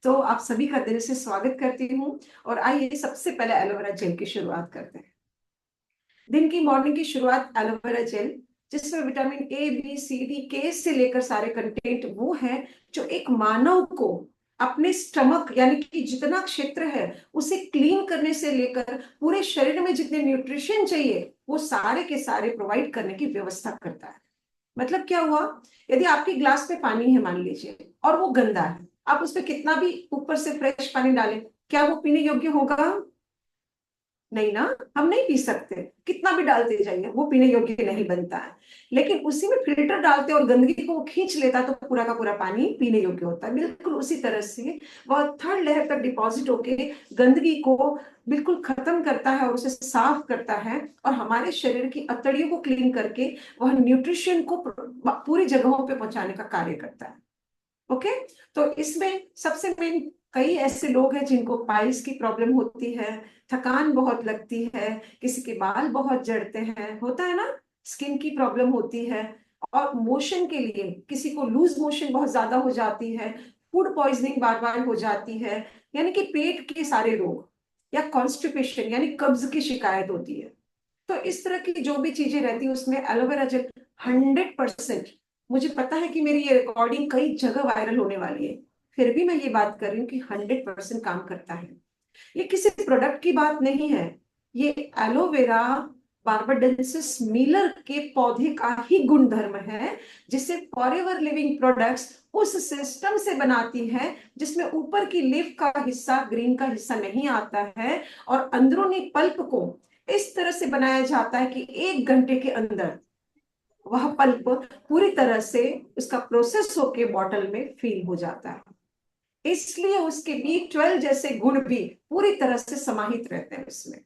तो आप सभी का दिल से स्वागत करती हूँ। और आइए सबसे पहले एलोवेरा जेल की शुरुआत करते हैं। दिन की मॉर्निंग की शुरुआत एलोवेरा जेल, जिसमें vitamin A B C D के से लेकर सारे कंटेंट वो है जो एक मानव को अपने स्टमक यानी कि जितना क्षेत्र है उसे क्लीन करने से लेकर पूरे शरीर में जितने न्यूट्रिशन चाहिए वो सारे के सारे प्रोवाइड करने की व्यवस्था करता है। मतलब क्या हुआ, यदि आपके ग्लास में पानी है मान लीजिए और वो गंदा है, आप उसमें कितना भी ऊपर से फ्रेश पानी डालें, क्या वो पीने योग्य होगा? नहीं ना, हम नहीं पी सकते, कितना भी डालते जाइए वो पीने योग्य नहीं बनता है। लेकिन उसी में फिल्टर डालते और गंदगी को वो खींच लेता है तो पूरा का पूरा पानी पीने योग्य होता है। बिल्कुल उसी तरह से वह थर्ड लेयर तक डिपॉजिट होके गंदगी को बिल्कुल खत्म करता है और उसे साफ करता है और हमारे शरीर की अतड़ियों को क्लीन करके वह न्यूट्रिशन को पूरी जगहों पे पहुंचाने का कार्य करता है। ओके, तो इसमें सबसे मेन कई ऐसे लोग हैं जिनको पाइल्स की प्रॉब्लम होती है, थकान बहुत लगती है, किसी के बाल बहुत झड़ते हैं, होता है ना, स्किन की प्रॉब्लम होती है, और मोशन के लिए किसी को लूज मोशन बहुत ज्यादा हो जाती है, फूड पॉइजनिंग बार बार हो जाती है, यानी कि पेट के सारे रोग, या कॉन्स्टिपेशन यानी कब्ज की शिकायत होती है। तो इस तरह की जो भी चीजें रहती है उसमें एलोवेरा जेल 100%, मुझे पता है कि मेरी ये रिकॉर्डिंग कई जगह वायरल होने वाली है, फिर भी मैं ये बात कर रही हूँ कि 100% काम करता है। ये किसी प्रोडक्ट की बात नहीं है, ये एलोवेरा बार्बाडेंसिस मिलर के पौधे का ही गुणधर्म है, जिसे फॉरएवर लिविंग प्रोडक्ट्स उस सिस्टम से बनाती है जिसमें ऊपर की लीफ का हिस्सा, ग्रीन का हिस्सा नहीं आता है, और अंदरूनी पल्प को इस तरह से बनाया जाता है कि 1 घंटे के अंदर वह पल्प पूरी तरह से उसका प्रोसेस होके बॉटल में फील हो जाता है। इसलिए उसके B12 जैसे गुण भी पूरी तरह से समाहित रहते हैं उसमें।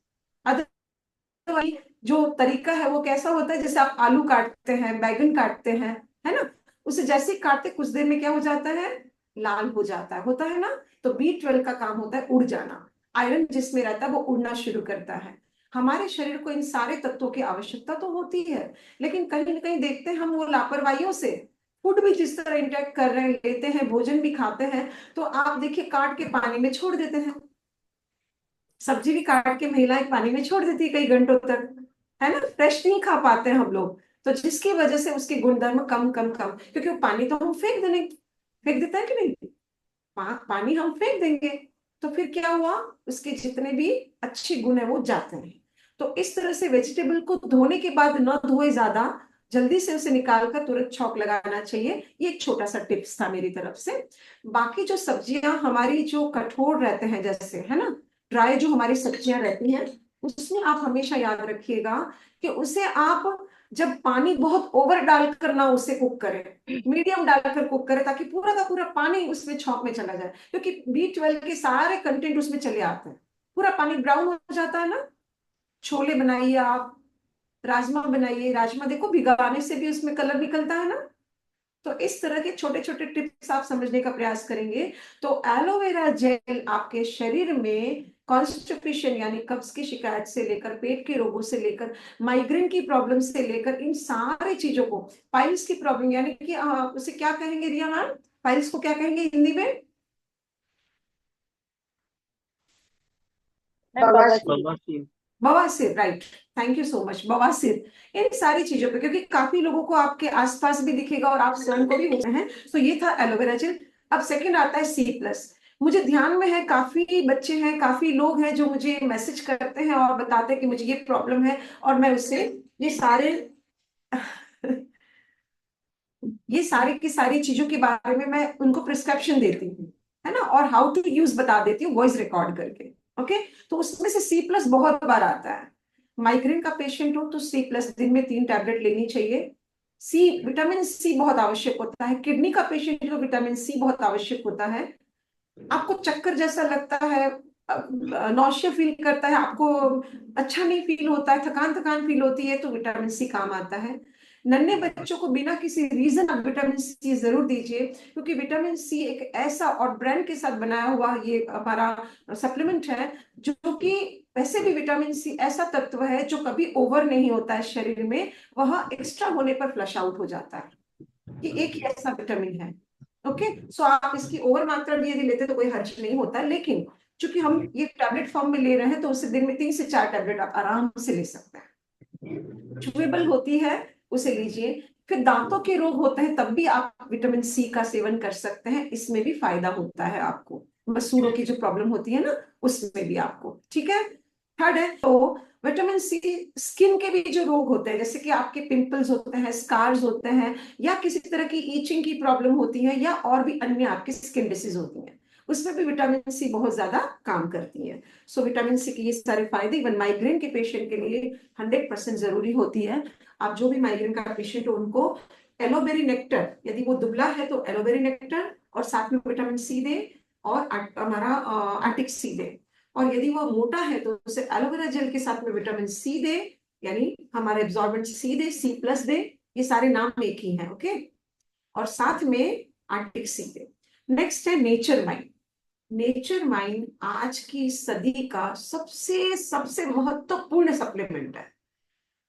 अदरवाइज जो तरीका है वो कैसा होता है, जैसे आप आलू काटते हैं, बैगन काटते हैं, है ना, उसे जैसे ही काटते कुछ देर में क्या हो जाता है, लाल हो जाता है, होता है ना। तो B12 का काम होता है उड़ जाना, आयरन जिसमें रहता है वो उड़ना शुरू करता है। हमारे शरीर को इन सारे तत्वों की आवश्यकता तो होती है, लेकिन कहीं ना कहीं देखते हैं हम वो लापरवाहियों से फूड भी जिस तरह इंटेक्ट कर रहे हैं, लेते हैं, भोजन भी खाते हैं, तो आप देखिए काट के पानी में छोड़ देते हैं। सब्जी भी काट के महिलाएं पानी में छोड़ देती है कई घंटों तक, है ना, फ्रेश नहीं खा पाते हैं हम लोग, तो जिसकी वजह से उसके गुणधर्म कम कम कम, क्योंकि वो पानी तो हम फेंक देता है कि नहीं, पानी हम फेंक देंगे, तो फिर क्या हुआ, उसके जितने भी अच्छे गुण है वो जाते हैं। तो इस तरह से वेजिटेबल को धोने के बाद न धोए ज्यादा, जल्दी से उसे निकाल कर तुरंत छौंक लगाना चाहिए। ये एक छोटा सा टिप्स था मेरी तरफ से। बाकी जो सब्जियां हमारी जो कठोर रहते हैं, जैसे है ना, ड्राई जो हमारी सब्जियां रहती हैं, उसमें आप हमेशा याद रखिएगा कि उसे आप जब पानी बहुत ओवर डालकर ना उसे कुक करें, मीडियम डालकर कुक करें, ताकि पूरा का पूरा पानी उसमें छौंक में चला जाए, क्योंकि B12 के सारे कंटेंट उसमें चले आते हैं, पूरा पानी ब्राउन हो जाता है ना। छोले बनाइए आप, राजमा बनाइए, राजमा देखो भिगाने से भी उसमें कलर निकलता है ना। तो इस तरह के छोटे छोटे टिप्स आप समझने का प्रयास करेंगे तो एलोवेरा जेल आपके शरीर में कॉन्स्टिपेशन यानी कब्ज की शिकायत से लेकर, पेट के रोगों से लेकर, माइग्रेन की प्रॉब्लम से लेकर, इन सारी चीजों को, पाइल्स की प्रॉब्लम यानी कि उसे क्या कहेंगे रिया मैम, पाइल्स को क्या कहेंगे हिंदी में? बवासीर। बवासीर। बवासीर, right. Thank you so much, बवासीर। इन सारी चीजों पे, क्योंकि काफी लोगों को आपके आसपास भी दिखेगा और आप स्वयं को भी हो रहे हैं, तो ये था एलोवेरा जेल। अब सेकंड आता है C+। मुझे ध्यान में है काफी बच्चे हैं, काफी लोग हैं जो मुझे मैसेज करते हैं और बताते हैं कि मुझे ये प्रॉब्लम है, और मैं उससे ये सारे ये सारी की सारी चीजों के बारे में मैं उनको प्रिस्क्रिप्शन देती हूँ, है ना, और हाउ टू यूज बता देती हूँ वॉइस रिकॉर्ड करके। ओके, तो उसमें से C+ बहुत बार आता है। माइग्रेन का पेशेंट हो तो C+ दिन में 3 टैबलेट लेनी चाहिए। विटामिन सी बहुत आवश्यक होता है। किडनी का पेशेंट हो, विटामिन सी बहुत आवश्यक होता है। आपको चक्कर जैसा लगता है, नौशिया फील करता है, आपको अच्छा नहीं फील होता है, थकान थकान फील होती है, तो विटामिन सी काम आता है। नन्हे बच्चों को बिना किसी रीजन आप विटामिन सी जरूर दीजिए, क्योंकि विटामिन सी एक ऐसा और ब्रांड के साथ बनाया हुआ ये हमारा सप्लीमेंट है, जो कि वैसे भी विटामिन सी ऐसा तत्व है जो कभी ओवर नहीं होता है शरीर में, वह एक्स्ट्रा होने पर फ्लश आउट हो जाता है। ये एक ही ऐसा विटामिन है। ओके, सो आप इसकी ओवर मात्रा भी यदि लेते तो कोई हर्ज नहीं होता, लेकिन चूंकि हम ये टैबलेट फॉर्म में ले रहे हैं तो उससे दिन में 3 से 4 टैबलेट आप आराम से ले सकते हैं। चूएबल होती है उसे लीजिए। फिर दांतों के रोग होते हैं तब भी आप विटामिन सी का सेवन कर सकते हैं, इसमें भी फायदा होता है आपको। मसूड़ों की जो प्रॉब्लम होती है ना उसमें भी आपको, ठीक है। थर्ड है तो विटामिन सी, स्किन के भी जो रोग होते हैं जैसे कि आपके पिंपल्स होते हैं, स्कार्स होते हैं, या किसी तरह की ईचिंग की प्रॉब्लम होती है, या और भी अन्य आपकी स्किन डिसीज होती हैं, उसमें भी विटामिन सी बहुत ज्यादा काम करती है। सो विटामिन सी के ये सारे फायदे इवन माइग्रेन के पेशेंट के लिए 100% जरूरी होती है। आप जो भी माइग्रेन का पेशेंट हो उनको एलोवेरी नेक्टर, यदि वो दुबला है तो एलोवेरी नेक्टर और साथ में विटामिन सी दे, और हमारा आर्टिक सी दे, और यदि वो मोटा है तो उसे एलोवेरा जेल के साथ में विटामिन सी दे, यानी हमारे एब्जॉर्बेंट सी दे, सी प्लस दे, ये सारे नाम एक ही हैं, ओके, और साथ में आर्टिक सी दे। नेक्स्ट है नेचर माइंड। नेचर माइंड आज की सदी का सबसे सबसे महत्वपूर्ण सप्लीमेंट है,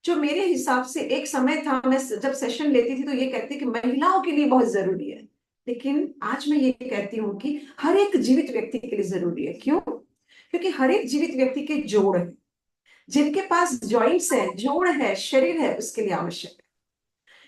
जो मेरे हिसाब से एक समय था, मैं जब सेशन लेती थी तो ये कहती कि महिलाओं के लिए बहुत जरूरी है, लेकिन आज मैं ये कहती हूँ कि हर एक जीवित व्यक्ति के लिए जरूरी है। क्यों? क्योंकि हर एक जीवित व्यक्ति के जोड़ है, जिनके पास जॉइंट्स है, जोड़ है, शरीर है, उसके लिए आवश्यक है।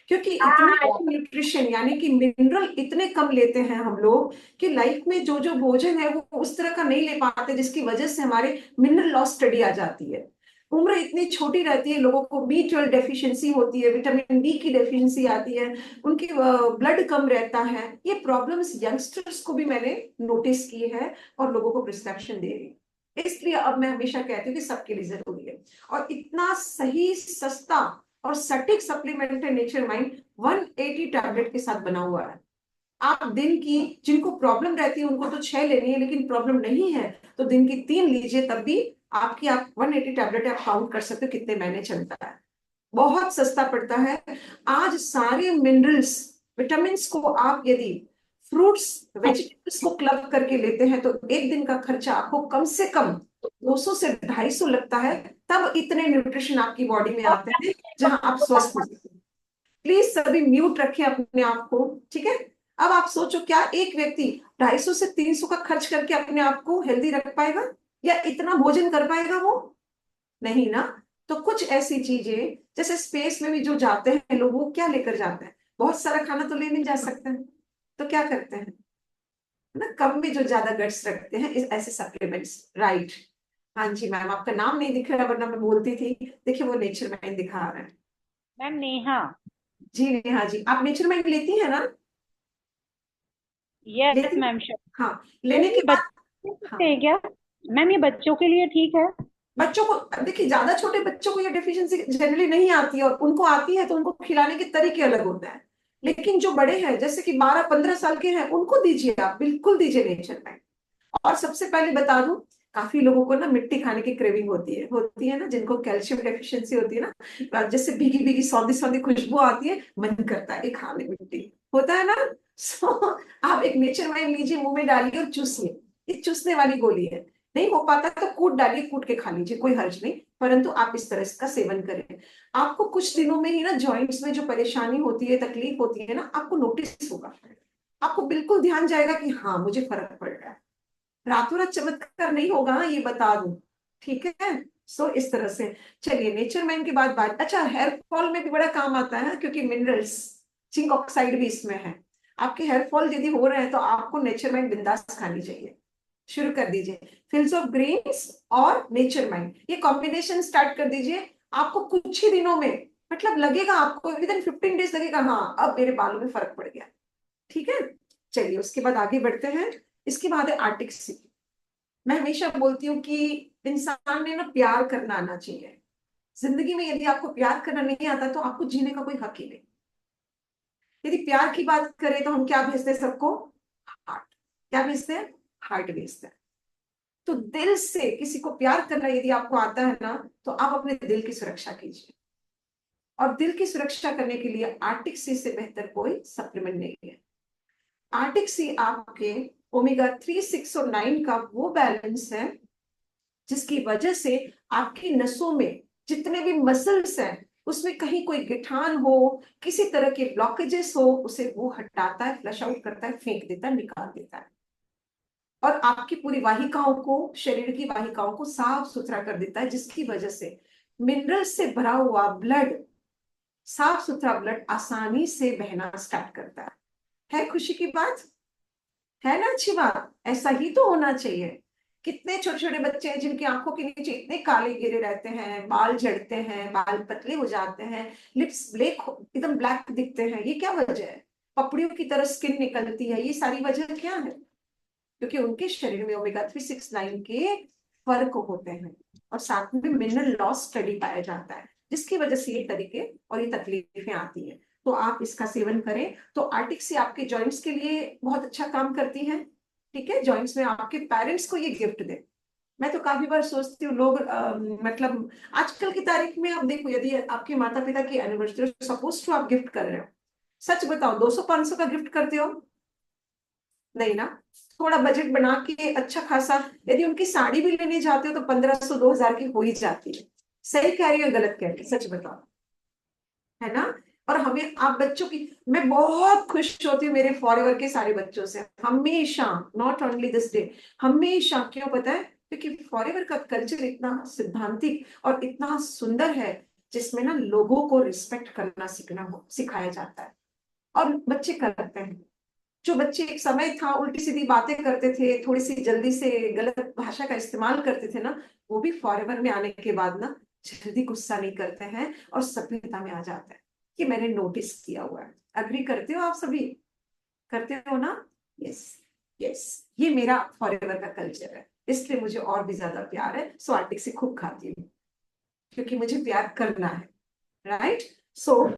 क्योंकि इतने न्यूट्रिशन यानी कि मिनरल इतने कम लेते हैं हम लोग कि लाइफ में जो जो भोजन है वो उस तरह का नहीं ले पाते, जिसकी वजह से हमारे मिनरल लॉस स्टडी आ जाती है। उम्र इतनी छोटी रहती है, लोगों को B12 डेफिशिएंसी होती है, विटामिन डी की डेफिशिएंसी आती है, उनकी ब्लड कम रहता है। ये प्रॉब्लम्स यंगस्टर्स को भी मैंने नोटिस की है और लोगों को प्रिस्क्रिप्शन दे रही है। इसलिए अब मैं हमेशा कहती हूँ कि सबके लिए जरूरी है, और इतना सही, सस्ता और सटीक सप्लीमेंट है नेचर माइंड, 180 टैबलेट के साथ बना हुआ है। आप दिन की, जिनको प्रॉब्लम रहती है उनको तो 6 लेनी है, लेकिन प्रॉब्लम नहीं है तो दिन की 3 लीजिए, तब भी आपकी, आप 180 टैबलेट आप काउंट कर सकते हो कितने महीने चलता है। बहुत सस्ता पड़ता है। आज सारे मिनरल्स, विटामिन को आप यदि फ्रूट्स, वेजिटेबल्स को क्लब करके लेते हैं तो एक दिन का खर्चा आपको कम से कम 200 से 250 लगता है, तब इतने न्यूट्रिशन आपकी बॉडी में आते हैं जहां आप स्वस्थ हो सकते हैं। प्लीज सभी म्यूट रखें अपने आप को, ठीक है। अब आप सोचो, क्या एक व्यक्ति 250 से 300 का खर्च करके अपने आप को हेल्दी रख पाएगा, या इतना भोजन कर पाएगा? वो नहीं ना। तो कुछ ऐसी चीजें, जैसे स्पेस में भी जो जाते हैं लोग, वो क्या लेकर जाते हैं? बहुत सारा खाना तो ले नहीं जा सकते हैं, तो क्या करते हैं ना, कम में जो ज्यादा गट्स रखते हैं इस ऐसे सप्लीमेंट्स, राइट। हाँ जी मैम, आपका नाम नहीं दिख रहा वरना मैं बोलती थी। देखिए वो नेचर माइंड दिखा रहा है। मैम नेहा। जी नेहा जी, आप नेचर माइंड लेती हैं ना? यस लेती हैं? Ma'am sure. हाँ, मैम लेने ये के बाद, बच्चे ले हाँ, सकते हैं क्या? मैम ये बच्चों के लिए ठीक है? बच्चों को देखिए, ज्यादा छोटे बच्चों को ये डेफिशिएंसी जनरली नहीं आती है, और उनको आती है तो उनको खिलाने के तरीके अलग होते हैं। लेकिन जो बड़े हैं, जैसे कि 12-15 साल के हैं, उनको दीजिए, आप बिल्कुल दीजिए नेचर माइंड। और सबसे पहले बता दूं, काफी लोगों को ना मिट्टी खाने की क्रेविंग होती है ना, जिनको कैल्शियम डेफिशिएंसी होती है ना, जैसे भीगी भीगी सौंधी सौंधी खुशबू आती है, मन करता है खाने, मिट्टी होता है ना। सो आप एक नेचर वाइन लीजिए, मुंह में डालिए और चूसिए। ये चूसने वाली गोली है, नहीं हो पाता तो कूट डालिए, कूट के खा लीजिए, कोई हर्ज नहीं, परंतु आप इस तरह इसका सेवन करें। आपको कुछ दिनों में ही ना जॉइंट्स में जो परेशानी होती है, तकलीफ होती है ना, आपको नोटिस होगा, आपको बिल्कुल ध्यान जाएगा कि हाँ मुझे फर्क पड़ रहा है। रातों रात चमत्कार नहीं होगा, ये बता दूं, ठीक है। सो इस तरह से चलिए, नेचर माइंड के बाद बात, अच्छा, हेयर फॉल में भी बड़ा काम आता है, क्योंकि मिनरल्स, जिंक ऑक्साइड भी इसमें है। आपके हेयर फॉल यदि हो रहे हैं तो आपको नेचर माइंड बिंदास खानी चाहिए, शुरू कर दीजिए। फिल्स ऑफ ग्रीन्स और नेचर माइंड, ये कॉम्बिनेशन स्टार्ट कर दीजिए। आपको कुछ ही दिनों में, मतलब लगेगा आपको विद इन 15 डेज लगेगा, हाँ अब मेरे बालों में फर्क पड़ गया, ठीक है। चलिए उसके बाद आगे बढ़ते हैं। इसके बाद है आर्टिक सी। मैं हमेशा बोलती हूँ कि इंसान ने ना प्यार करना आना चाहिए जिंदगी में। यदि आपको प्यार करना नहीं आता तो आपको जीने का कोई हक ही नहीं। यदि प्यार की बात करें तो हम क्या भेजते हैं सबको? हार्ट। क्या भेजते हैं? हार्ट भेजते हैं। तो दिल से किसी को प्यार करना यदि आपको आता है ना, तो आप अपने दिल की सुरक्षा कीजिए। और दिल की सुरक्षा करने के लिए आर्टिक सी से बेहतर कोई सप्लीमेंट नहीं है। आर्टिक सी आपके ओमेगा 3, 6 और 9 का वो बैलेंस है जिसकी वजह से आपकी नसों में जितने भी मसल्स हैं, उसमें कहीं कोई गिठान हो, किसी तरह के ब्लॉकेजेस हो, उसे वो हटाता है, फ्लश आउट करता है, फेंक देता है, निकाल देता है। और आपकी पूरी वाहिकाओं को, शरीर की वाहिकाओं को साफ सुथरा कर देता है, जिसकी वजह से मिनरल से भरा हुआ ब्लड, साफ सुथरा ब्लड आसानी से बहना स्टार्ट करता है खुशी की बात? है ना अच्छी बात? ऐसा ही तो होना चाहिए। कितने छोटे छोटे बच्चे हैं जिनकी आंखों के नीचे इतने काले गिरे रहते हैं, बाल झड़ते हैं, बाल पतले हो जाते हैं, लिप्स ब्लैक, एकदम ब्लैक दिखते हैं। ये क्या वजह है? पपड़ियों की तरह स्किन निकलती है, ये सारी वजह क्या है? क्योंकि उनके शरीर में ओमेगा 3, 6, 9 के फर्क होते हैं, और साथ में मिनरल लॉस स्टडी पाया जाता है, जिसकी वजह से ये तरीके और ये तकलीफें आती हैं। तो आप इसका सेवन करें। तो आर्टिक्सी आपके जॉइंट्स के लिए बहुत अच्छा काम करती है। ठीक है, जॉइंट्स में आपके पेरेंट्स को ये गिफ्ट दे। मैं तो काफी बार सोचती हूँ लोग मतलब आजकल की तारीख में आप देखो, यदि आपके माता पिता की एनिवर्सरी सपोज टू आप गिफ्ट कर रहे हो, सच बताओ 200 500 का गिफ्ट करते हो? नहीं ना। थोड़ा बजट बना के अच्छा खासा, यदि उनकी साड़ी भी लेने जाते हो तो 1500 2000 की हो ही जाती है। सही कह रही हो गलत कह रही हो? सच बताओ, है ना? और हमें आप बच्चों की, मैं बहुत खुश होती हूँ मेरे फॉरएवर के सारे बच्चों से, हमेशा, नॉट ओनली दिस डे, हमेशा। क्यों पता है? क्योंकि फॉरएवर का कल्चर इतना सिद्धांतिक और इतना सुंदर है, जिसमें ना लोगों को रिस्पेक्ट करना सीखना हो सिखाया जाता है, और बच्चे करते हैं। जो बच्चे एक समय था उल्टी सीधी बातें करते थे, थोड़ी सी जल्दी से गलत भाषा का इस्तेमाल करते थे ना, वो भी फॉरएवर में आने के बाद ना जल्दी गुस्सा नहीं करते हैं और सभ्यता में आ जाते हैं। कि मैंने नोटिस किया हुआ है। अग्री करते हो आप सभी? करते हो ना? यस। यस, ये मेरा फॉरएवर का कल्चर है, इसलिए मुझे और भी ज्यादा प्यार है। सो आर्टिक से खूब खाती हूँ, क्योंकि मुझे प्यार करना है। राइट? सो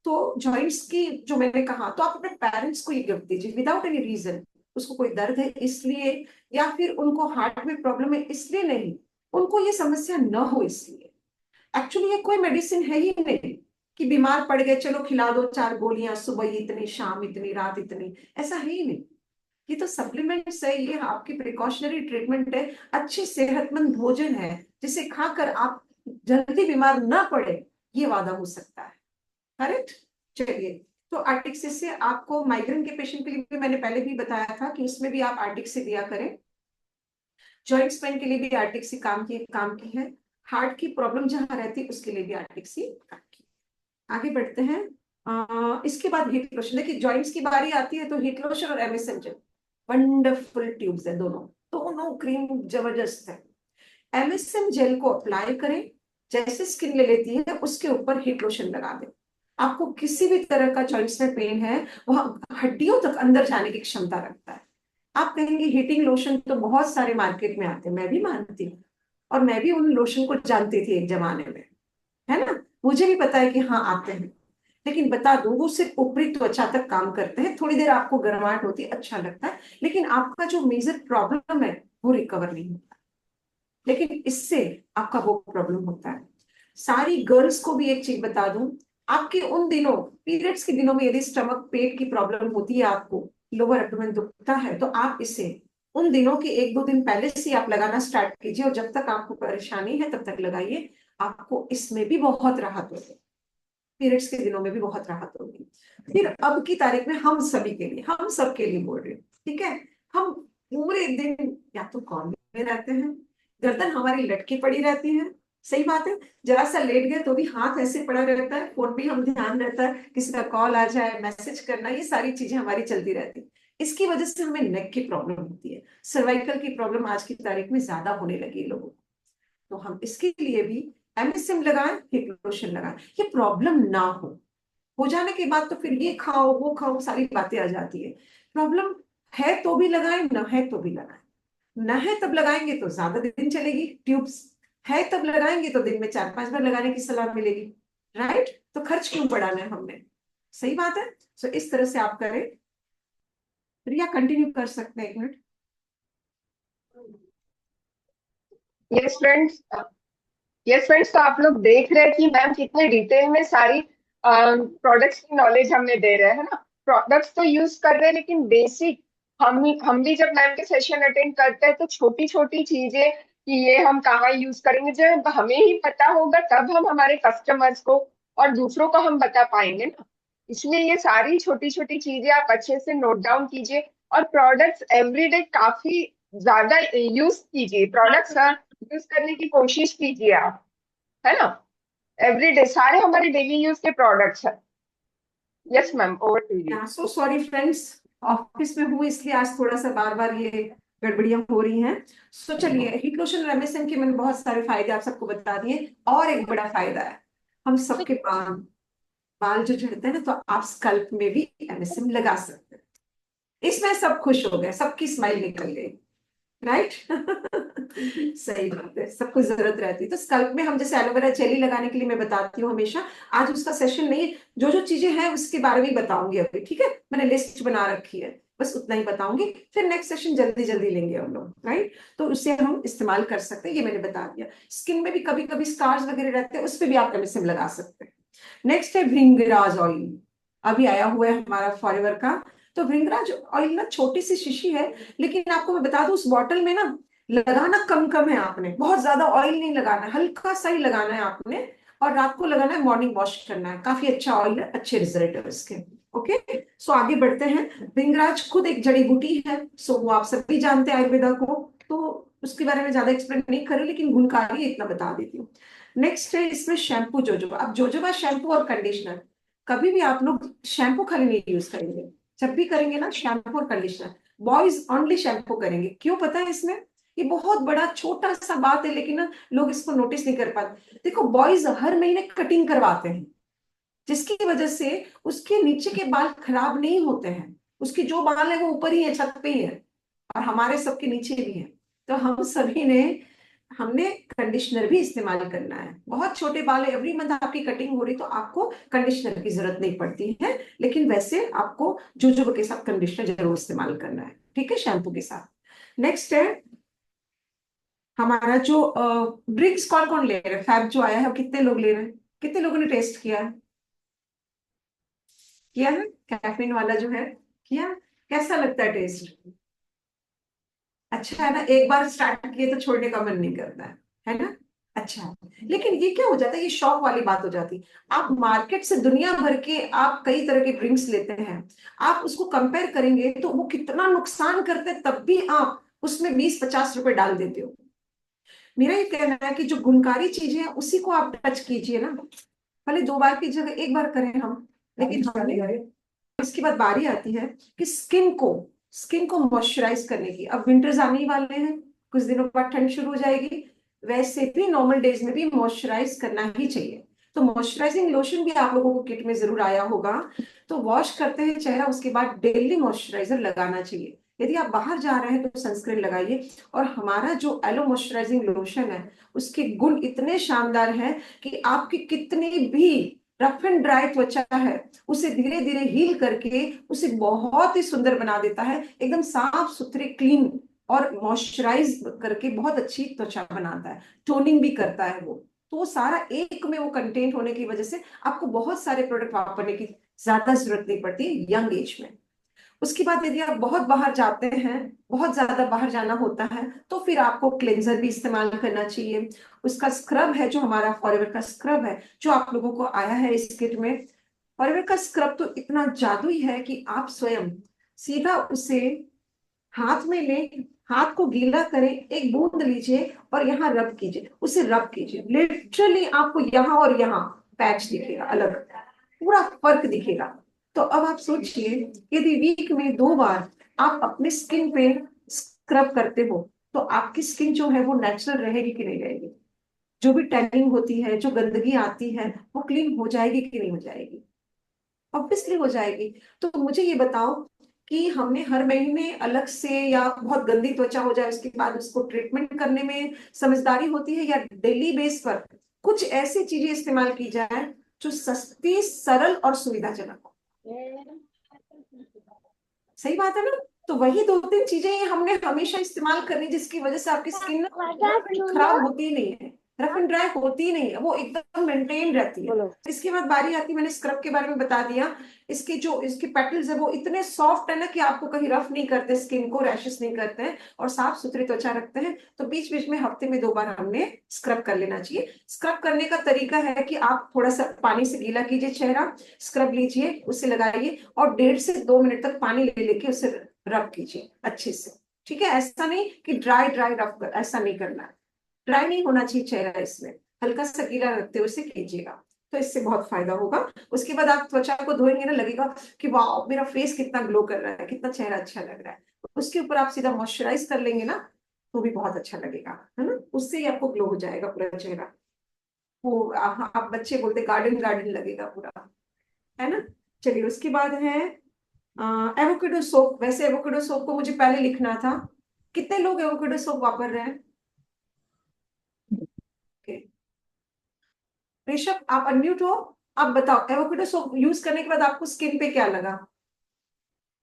तो जॉइंट्स की जो मैंने कहा, तो आप अपने पेरेंट्स को ये गिफ्ट दीजिए विदाउट एनी रीजन। उसको कोई दर्द है इसलिए, या फिर उनको हार्ट में प्रॉब्लम है इसलिए नहीं, उनको ये समस्या न हो इसलिए। एक्चुअली ये कोई मेडिसिन है ही नहीं कि बीमार पड़ गए चलो खिला दो 4 गोलियां, सुबह इतनी, शाम इतनी, रात इतनी। ऐसा है ही नहीं। ये तो सप्लीमेंट्स है, ये आपकी प्रिकॉशनरी ट्रीटमेंट है, अच्छी सेहतमंद भोजन है, जिसे खाकर आप जल्दी बीमार ना पड़े, ये वादा हो सकता है। करेक्ट? चलिए, तो आर्टिक्सिस से आपको माइग्रेन के पेशेंट के लिए भी मैंने पहले भी बताया था कि उसमें भी आप आर्टिक्स दिया करें। जॉइंट पेन के लिए भी आर्टिक्सी काम की है। हार्ट की प्रॉब्लम जहां रहती है उसके लिए भी आर्टिक्सी काम की। आगे बढ़ते हैं। इसके बाद हीट लोशन। देखिए, जॉइंट्स की बारी आती है तो हीट लोशन और एमएसएम जेल वंडरफुल ट्यूब्स है दोनों। दोनों क्रीम जबरदस्त है। एमएसएम जेल को अप्लाई करें, जैसे स्किन ले लेती है उसके ऊपर हीट लोशन लगा दें। आपको किसी भी तरह का जॉइंट्स में पेन है, वह हड्डियों तक अंदर जाने की क्षमता रखता है। आप कहेंगे हीटिंग लोशन तो बहुत सारे मार्केट में आते हैं, मैं भी मानती हूँ, और मैं भी उन लोशन को जानती थी एक जमाने में, है ना? मुझे भी पता है कि हाँ आते हैं। लेकिन बता दूं, वो सिर्फ ऊपरी त्वचा तक काम करते हैं, थोड़ी देर आपको गर्माहट होती है, अच्छा लगता है, लेकिन आपका जो मेजर प्रॉब्लम है वो रिकवर नहीं होता। लेकिन इससे आपका वो प्रॉब्लम होता है। सारी गर्ल्स को भी एक चीज बता दूं, आपके उन दिनों, पीरियड्स के दिनों में यदि स्टमक पेट की प्रॉब्लम होती है, आपको लोअर एब्डोमेन दुखता है, तो आप इसे उन दिनों के 1 2 दिन पहले से आप लगाना स्टार्ट कीजिए, और जब तक आपको परेशानी है तब तक लगाइए। आपको इसमें भी बहुत राहत होगी, पीरियड्स के दिनों में भी बहुत राहत होगी। फिर अब की तारीख में हम सभी के लिए, हम सबके लिए बोल रही हूँ, ठीक है? हम पूरे दिन या तो कॉल में रहते हैं, गर्दन हमारी लटकी पड़ी रहती है। सही बात है। जरा सा लेट गए तो भी हाथ ऐसे पड़ा रहता है, फोन भी हम ध्यान रहता है, किसी का कॉल आ जाए, मैसेज करना, ये सारी चीजें हमारी चलती रहती है। इसकी वजह से हमें नेक की प्रॉब्लम होती है, सर्वाइकल की प्रॉब्लम आज की तारीख में ज्यादा होने लगी है लोगों को। तो हम इसके लिए भी एमएसएम लगाएं, हिट लोशन लगाएं, ये प्रॉब्लम ना हो जाने के बाद तो फिर ये खाओ वो खाओ सारी बातें आ जाती है। प्रॉब्लम है तो भी लगाएं, ना है तो भी लगाएं। ना है तब लगाएंगे तो ज्यादा दिन चलेगी ट्यूब्स, है तब लगाएंगे तो दिन में 4 5 बार लगाने की सलाह मिलेगी। राइट? तो खर्च क्यों बढ़ाना है हमने? सही बात है। सो इस तरह से आप करें। रिया कंटिन्यू कर सकते हैं 1 minute. Yes friends. Yes friends, तो आप लोग देख रहे हैं कि मैम कितने डिटेल में सारी प्रोडक्ट्स की नॉलेज हमें दे रहे हैं, है ना। प्रोडक्ट्स तो यूज कर रहे हैं, लेकिन बेसिक हम भी जब मैम के सेशन अटेंड करते हैं तो छोटी छोटी चीजें कि ये हम कहाँ यूज करेंगे, जब हमें ही पता होगा तब हम हमारे कस्टमर्स को और दूसरों को हम बता पाएंगे ना। इसलिए ये सारी छोटी छोटी चीजें आप अच्छे से नोट डाउन कीजिए, और प्रोडक्ट्स एवरीडे काफी ज्यादा यूज कीजिए, प्रोडक्ट्स यूज करने की कोशिश कीजिए आप, है ना। एवरीडे सारे हमारे डेली यूज के प्रोडक्ट्स हैं। Yes ma'am, over to you. So sorry friends, office में हूँ इसलिए आज थोड़ा सा बार बार ये गड़बड़ियां हो रही हैं। सो चलिए, हीट लोशन और एमएसएम के मैंने बहुत सारे फायदे आप सबको बता दिए, और एक बड़ा फायदा है, हम सबके बाल बाल जो झड़ते हैं ना, तो आप स्कल्प में भी एमएसएम लगा सकते हैं। इसमें सब खुश हो गए, सबकी स्माइल निकल गई, राइट। सही बात है, सबको जरूरत रहती है। तो स्कल्प में हम जैसे एलोवेरा जेली लगाने के लिए मैं बताती हूँ हमेशा, आज उसका सेशन नहीं, जो जो चीजें हैं उसके बारे में ही बताऊंगी अभी, ठीक है। मैंने लिस्ट बना रखी है, बस उतना ही बताऊंगी, फिर नेक्स्ट सेशन जल्दी जल्दी लेंगे हम लोग, राइट। तो उससे हम इस्तेमाल कर सकते हैं, ये मैंने बता दिया। स्किन में भी कभी कभी स्कार्स वगैरह रहते हैं, उस पर भी आप एमएसएम लगा सकते हैं। नेक्स्ट है भृंगराज ऑयल, अभी आया हुआ है हमारा फॉरएवर का। तो भृंगराज ऑयल ना छोटी सी शीशी है, लेकिन आपको मैं बता दूं उस बॉटल में ना लगाना कम कम है, आपने बहुत ज्यादा ऑयल नहीं लगाना है, हल्का सा ही लगाना है आपने, और रात को लगाना है, मॉर्निंग वॉश करना है। काफी अच्छा ऑयल है, अच्छे रिजल्ट है उसके। ओके, सो आगे बढ़ते हैं। भृंगराज खुद एक जड़ी बूटी है, सो वो आप सभी जानते हैं आयुर्वेदा को, तो उसके बारे में ज्यादा एक्सप्लेन नहीं करूँ, लेकिन गुणकारी इतना बता देती हूँ। नेक्स्ट है इसमें शैम्पू जोजोबा। अब जोजोबा शैम्पू और कंडीशनर, कभी भी आप लोग शैम्पू खाली नहीं यूज करेंगे, जब भी करेंगे ना शैम्पू और कंडीशनर, बॉयज ओनली शैम्पू करेंगे। क्यों पता है इसमें? ये बहुत बड़ा छोटा सा बात है, लेकिन ना लोग इसको नोटिस नहीं कर पाते। देखो, बॉयज हर महीने कटिंग करवाते हैं, जिसकी वजह से उसके नीचे के बाल खराब नहीं होते हैं, उसके जो बाल है वो ऊपर ही है, छत पे ही है, और हमारे सबके नीचे भी है। तो हम सभी ने हमने कंडीशनर भी इस्तेमाल करना है। बहुत छोटे बाल है, एवरी मंथ आपकी कटिंग हो रही, तो आपको कंडीशनर की जरूरत नहीं पड़ती है, लेकिन वैसे आपको जोजोबा के साथ कंडीशनर जरूर इस्तेमाल करना है, ठीक है, शैम्पू के साथ। नेक्स्ट है हमारा जो ड्रिंक्स, कौन कौन ले रहे हैं, फैब जो आया है, वो कितने लोग ले रहे हैं, कितने लोगों ने टेस्ट किया है? किया है, कैफीन वाला जो है, किया? कैसा लगता है टेस्ट? अच्छा है ना, एक बार स्टार्ट किए तो छोड़ने का मन नहीं करता है ना। अच्छा, लेकिन ये क्या हो जाता है, ये शौक वाली बात हो जाती है। आप मार्केट से दुनिया भर के आप कई तरह के ड्रिंक्स लेते हैं, आप उसको कंपेयर करेंगे तो वो कितना नुकसान करते हैं, तब भी आप उसमें 20-50 रुपए डाल देते हो। मेरा ये कहना है कि जो गुणकारी चीजें हैं उसी को आप टच कीजिए ना, भले 2 बार की जगह 1 बार करें हम, लेकिन हमने इसके बाद बारी आती है कि स्किन को मॉइस्चराइज करने की। अब विंटर्स आने ही वाले हैं, कुछ दिनों बाद ठंड शुरू हो जाएगी, वैसे भी नॉर्मल डेज में भी मॉइस्चराइज करना ही चाहिए। तो मॉइस्चराइजिंग लोशन भी आप लोगों को किट में जरूर आया होगा। तो वॉश करते हैं चेहरा, उसके बाद डेली मॉइस्चराइजर लगाना चाहिए। यदि आप बाहर जा रहे हैं तो सनस्क्रीन लगाइए। और हमारा जो एलो मॉइस्चराइजिंग लोशन है, उसके गुण इतने शानदार हैं कि आपकी कितनी भी रफ एंड ड्राई त्वचा है, उसे धीरे धीरे हील करके उसे बहुत ही सुंदर बना देता है, एकदम साफ सुथरे क्लीन, और मॉइस्चराइज करके बहुत अच्छी त्वचा बनाता है, टोनिंग भी करता है वो। तो वो सारा एक में वो कंटेंट होने की वजह से आपको बहुत सारे प्रोडक्ट वापरने की ज्यादा जरूरत नहीं पड़ती यंग एज में। उसके बाद यदि आप बहुत बाहर जाते हैं, बहुत ज्यादा बाहर जाना होता है, तो फिर आपको क्लेंजर भी इस्तेमाल करना चाहिए। उसका स्क्रब है जो हमारा फॉरएवर का स्क्रब है, जो आप लोगों को आया है इस किट में। फॉरएवर का स्क्रब तो इतना जादुई है कि आप स्वयं सीधा उसे हाथ में ले, हाथ को गीला करें, एक बूंद लीजिए और यहाँ रब कीजिए, उसे रब कीजिए, लिटरली आपको यहाँ और यहाँ पैच दिखेगा अलग, पूरा फर्क दिखेगा। तो अब आप सोचिए, यदि वीक में 2 बार आप अपने स्किन पे स्क्रब करते हो, तो आपकी स्किन जो है वो नेचुरल रहेगी कि नहीं रहेगी? जो भी टैनिंग होती है, जो गंदगी आती है, वो क्लीन हो जाएगी कि नहीं हो जाएगी? ऑब्वियसली हो जाएगी। तो मुझे ये बताओ कि हमने हर महीने अलग से, या बहुत गंदी त्वचा हो जाए उसके बाद उसको ट्रीटमेंट करने में समझदारी होती है, या डेली बेस पर कुछ ऐसी चीजें इस्तेमाल की जाए जो सस्ती, सरल और सुविधाजनक हो? सही बात है ना। तो वही 2-3 चीजें हमने हमेशा इस्तेमाल करनी, जिसकी वजह से आपकी स्किन खराब होती ही नहीं है। रफ एंड ड्राई होती ही नहीं है, वो एकदम मेंटेन रहती है। बोलो। इसके बाद बारी आती है, मैंने स्क्रब के बारे में बता दिया। इसके पेटल्स है वो इतने सॉफ्ट है ना कि आपको कहीं रफ नहीं करते, स्किन को रैशेस नहीं करते हैं, और साफ सुथरी त्वचा रखते हैं। तो बीच बीच में हफ्ते में 2 बार हमने स्क्रब कर लेना चाहिए। स्क्रब करने का तरीका है कि आप थोड़ा सा पानी से गीला कीजिए चेहरा, स्क्रब लीजिए, उसे लगाइए और 1.5 से 2 मिनट तक पानी ले लेके उसे रब कीजिए अच्छे से। ठीक है, ऐसा नहीं कि ड्राई ड्राई रब कर, ऐसा नहीं करना है। ड्राई नहीं होना चाहिए चेहरा, इसमें हल्का सा गीला रखते हुए इसे कीजिएगा, तो इससे बहुत फायदा होगा। उसके बाद आप त्वचा को धोएंगे ना, लगेगा कि वाह मेरा फेस कितना ग्लो कर रहा है, कितना चेहरा अच्छा लग रहा है। उसके ऊपर आप सीधा मॉइस्चराइज कर लेंगे ना, तो भी बहुत अच्छा लगेगा, है ना। उससे ही आपको ग्लो हो जाएगा पूरा चेहरा। वो आप बच्चे बोलते गार्डन गार्डन लगेगा पूरा, है ना। चलिए, उसके बाद है एवोकेडो सोप। वैसे एवोकेडो सोप को मुझे पहले लिखना था। कितने लोग एवोकेडो सोप वापर रहे हैं? Okay. ऋषभ, आप अनम्यूट हो। आप बताओ, एवोकेडो सोप यूज करने के बाद आपको स्किन पे क्या लगा?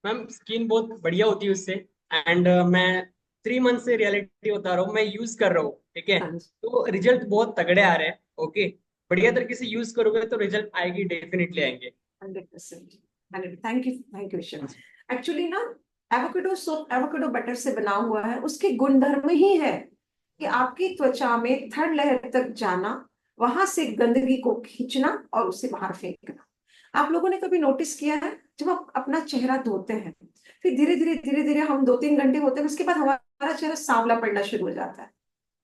मैम स्किन बहुत बढ़िया होती है उससे। एंड मैं 3 मंथ से रियलिटी बता रहा हूँ, मैं यूज कर रहा हूँ, ठीक है। हाँ जी, तो रिजल्ट बहुत तगड़े आ रहे हैं। ओके, बढ़िया तरीके से यूज करोगे तो रिजल्ट आएगी, डेफिनेटली आएंगे। 100%। 100, थैंक यू ऋषभ। हाँ जी। एक्चुअली ना, एवोकेडो सोप एवोकेडो बटर से बना हुआ है। उसके गुणधर्म ही है कि आपकी त्वचा में थर्ड लेयर तक जाना, वहां से गंदगी को खींचना और उसे बाहर फेंकना। आप लोगों ने कभी नोटिस किया है, जब आप अपना चेहरा धोते हैं, फिर धीरे धीरे हम 2-3 घंटे होते हैं, उसके बाद हमारा चेहरा सांवला पड़ना शुरू हो जाता है।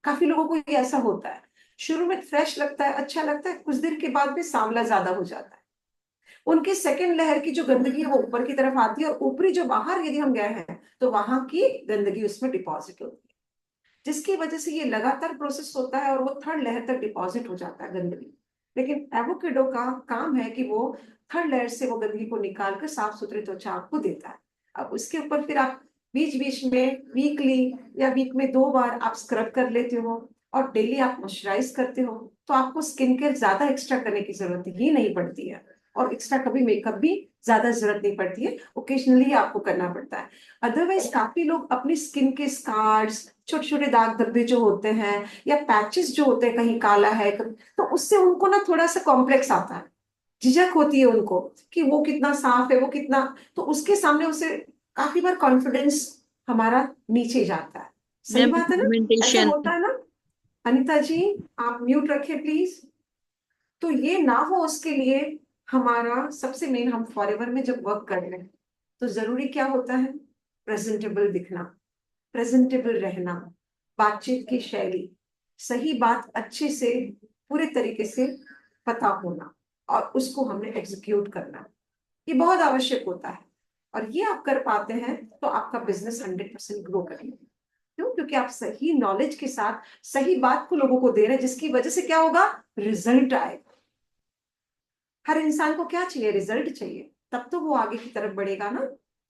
काफी लोगों को ये ऐसा होता है। शुरू में फ्रेश लगता है, अच्छा लगता है, कुछ देर के बाद में सांवला ज्यादा हो जाता है। उनकी सेकेंड लेयर की जो गंदगी है वो ऊपर की तरफ आती है, और ऊपरी जो बाहर यदि हम गए हैं तो वहां की गंदगी उसमें डिपॉजिट होती है, जिसकी वजह से ये लगातार प्रोसेस होता है और वो थर्ड लेयर तक डिपॉजिट हो जाता है गंदगी। लेकिन एवोकेडो का काम है कि वो थर्ड लेयर से वो गंदगी को निकाल कर साफ सुथरी त्वचा आपको देता है। अब उसके ऊपर फिर आप बीच बीच में वीकली या वीक में 2 बार आप स्क्रब कर लेते हो, और डेली आप मॉइस्चराइज करते हो, तो आपको स्किन केयर ज्यादा एक्स्ट्रा करने की जरूरत ही नहीं पड़ती है। और एक्स्ट्रा कभी मेकअप भी ज्यादा जरूरत नहीं पड़ती है, ओकेजनली आपको करना पड़ता है। अदरवाइज काफी लोग अपनी स्किन के स्कार्स, छोटे छोटे दाग धब्बे जो होते हैं, या पैचेस जो होते हैं, कहीं काला है तो उससे उनको ना थोड़ा सा कॉम्प्लेक्स आता है, झिझक होती है उनको कि वो कितना साफ है, वो कितना, तो उसके सामने उसे काफी बार कॉन्फिडेंस हमारा नीचे जाता है। सही मैम बात है ना, ऐसा पिगमेंटेशन। होता है ना। अनिता जी, आप म्यूट रखें प्लीज। तो ये ना हो उसके लिए, हमारा सबसे मेन, हम फॉरएवर में जब वर्क कर रहे हैं तो जरूरी क्या होता है? प्रेजेंटेबल दिखना, प्रेजेंटेबल रहना, बातचीत की शैली, सही बात अच्छे से पूरे तरीके से पता होना, और उसको हमने एग्जीक्यूट करना, ये बहुत आवश्यक होता है। और ये आप कर पाते हैं तो आपका बिजनेस 100% ग्रो करेगा। क्यों? क्योंकि आप सही नॉलेज के साथ सही बात को लोगों को दे रहे हैं, जिसकी वजह से क्या होगा? रिजल्ट आएगा। हर इंसान को क्या चाहिए? रिजल्ट चाहिए, तब तो वो आगे की तरफ बढ़ेगा ना।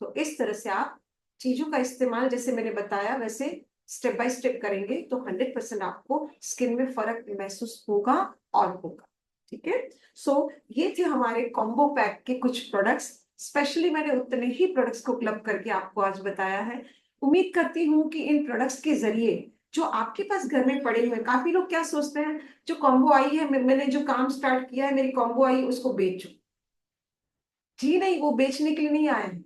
तो इस तरह से आप चीजों का इस्तेमाल, जैसे मैंने बताया वैसे स्टेप बाय स्टेप करेंगे तो 100% आपको स्किन में फर्क महसूस होगा और होगा। ठीक है। सो ये थे हमारे कॉम्बो पैक के कुछ प्रोडक्ट्स। स्पेशली मैंने उतने ही प्रोडक्ट्स को क्लब करके आपको आज बताया है। उम्मीद करती हूँ कि इन प्रोडक्ट्स के जरिए जो आपके पास घर में पड़े हुए, काफी लोग क्या सोचते हैं, जो कॉम्बो आई है, मैंने जो काम स्टार्ट किया है, मेरी कॉम्बो आई, उसको बेचो। जी नहीं, वो बेचने के लिए नहीं आए हैं।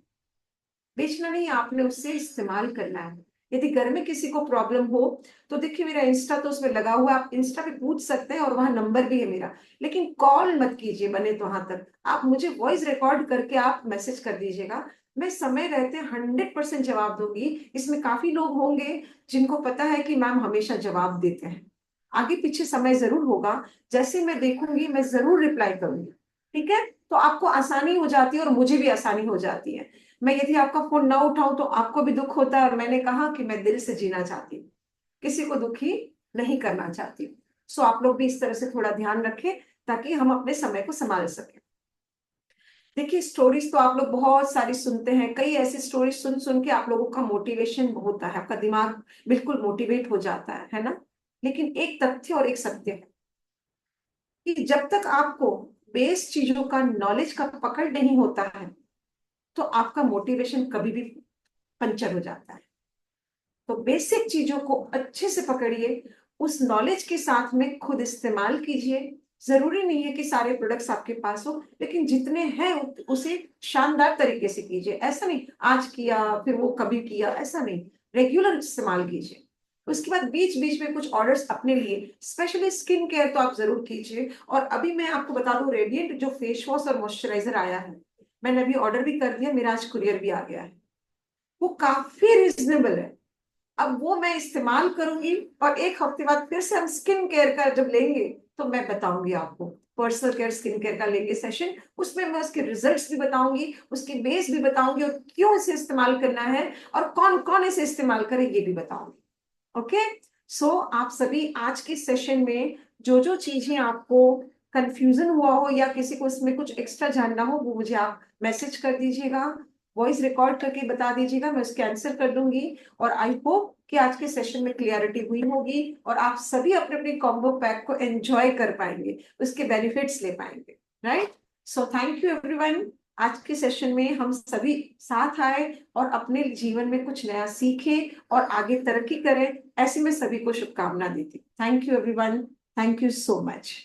बेचना नहीं, आपने उससे इस्तेमाल करना है। यदि घर में किसी को प्रॉब्लम हो तो देखिए, मेरा इंस्टा तो उसमें लगा हुआ है, आप इंस्टा पे पूछ सकते हैं, और वहां नंबर भी है मेरा। लेकिन कॉल मत कीजिए, बने तो वहां तक आप मुझे वॉइस रिकॉर्ड करके आप मैसेज कर दीजिएगा। मैं समय रहते 100% जवाब दूंगी। इसमें काफी लोग होंगे जिनको पता है कि मैम हमेशा जवाब देते हैं, आगे पीछे समय जरूर होगा, जैसे मैं देखूंगी मैं जरूर रिप्लाई करूंगी। ठीक है, तो आपको आसानी हो जाती है और मुझे भी आसानी हो जाती है। मैं यदि आपका फोन ना उठाऊं तो आपको भी दुख होता है, और मैंने कहा कि मैं दिल से जीना चाहती हूँ, किसी को दुखी नहीं करना चाहती हूँ। सो आप लोग भी इस तरह से थोड़ा ध्यान रखें ताकि हम अपने समय को संभाल सकें। देखिए, स्टोरीज तो आप लोग बहुत सारी सुनते हैं, कई ऐसी स्टोरीज सुन सुन के आप लोगों का मोटिवेशन होता है, आपका दिमाग बिल्कुल मोटिवेट हो जाता है ना। लेकिन एक तथ्य और एक सत्य है कि जब तक आपको बेस चीजों का, नॉलेज का पकड़ नहीं होता है तो आपका मोटिवेशन कभी भी पंचर हो जाता है। तो बेसिक चीजों को अच्छे से पकड़िए, उस नॉलेज के साथ में खुद इस्तेमाल कीजिए। जरूरी नहीं है कि सारे प्रोडक्ट्स आपके पास हो, लेकिन जितने हैं उसे शानदार तरीके से कीजिए। ऐसा नहीं आज किया फिर वो कभी किया, ऐसा नहीं, रेगुलर इस्तेमाल कीजिए। उसके बाद बीच बीच में कुछ ऑर्डर्स अपने लिए, स्पेशली स्किन केयर तो आप जरूर कीजिए। और अभी मैं आपको बता दूं, रेडिएंट जो फेस वॉश और मॉइस्चराइजर आया है, मैंने अभी ऑर्डर भी कर दिया, मेरा आज कुरियर भी आ गया है। वो काफी रिजनेबल है। अब वो मैं इस्तेमाल करूंगी और एक हफ्ते बाद फिर से हम स्किन केयर का जब लेंगे तो मैं बताऊंगी आपको, पर्सनल केयर स्किन केयर का लेंगे सेशन, उसमें मैं उसके रिजल्ट्स भी बताऊंगी, उसके बेस भी बताऊंगी, और क्यों इसे इस्तेमाल करना है और कौन कौन इसे इस्तेमाल करे ये भी बताऊंगी। ओके, सो आप सभी आज के सेशन में जो जो चीजें आपको कंफ्यूजन हुआ हो या किसी को इसमें कुछ एक्स्ट्रा जानना हो, वो मुझे आप मैसेज कर दीजिएगा, वॉइस रिकॉर्ड करके बता दीजिएगा, मैं उसके आंसर कर दूंगी। और आई होप कि आज के सेशन में क्लियरिटी हुई होगी और आप सभी अपने अपने कॉम्बो पैक को एंजॉय कर पाएंगे, उसके बेनिफिट्स ले पाएंगे। Right, so thank you everyone. आज के सेशन में हम सभी साथ आए और अपने जीवन में कुछ नया सीखे और आगे तरक्की करें, ऐसी मैं सभी को शुभकामना देती। Thank you everyone, thank you so much.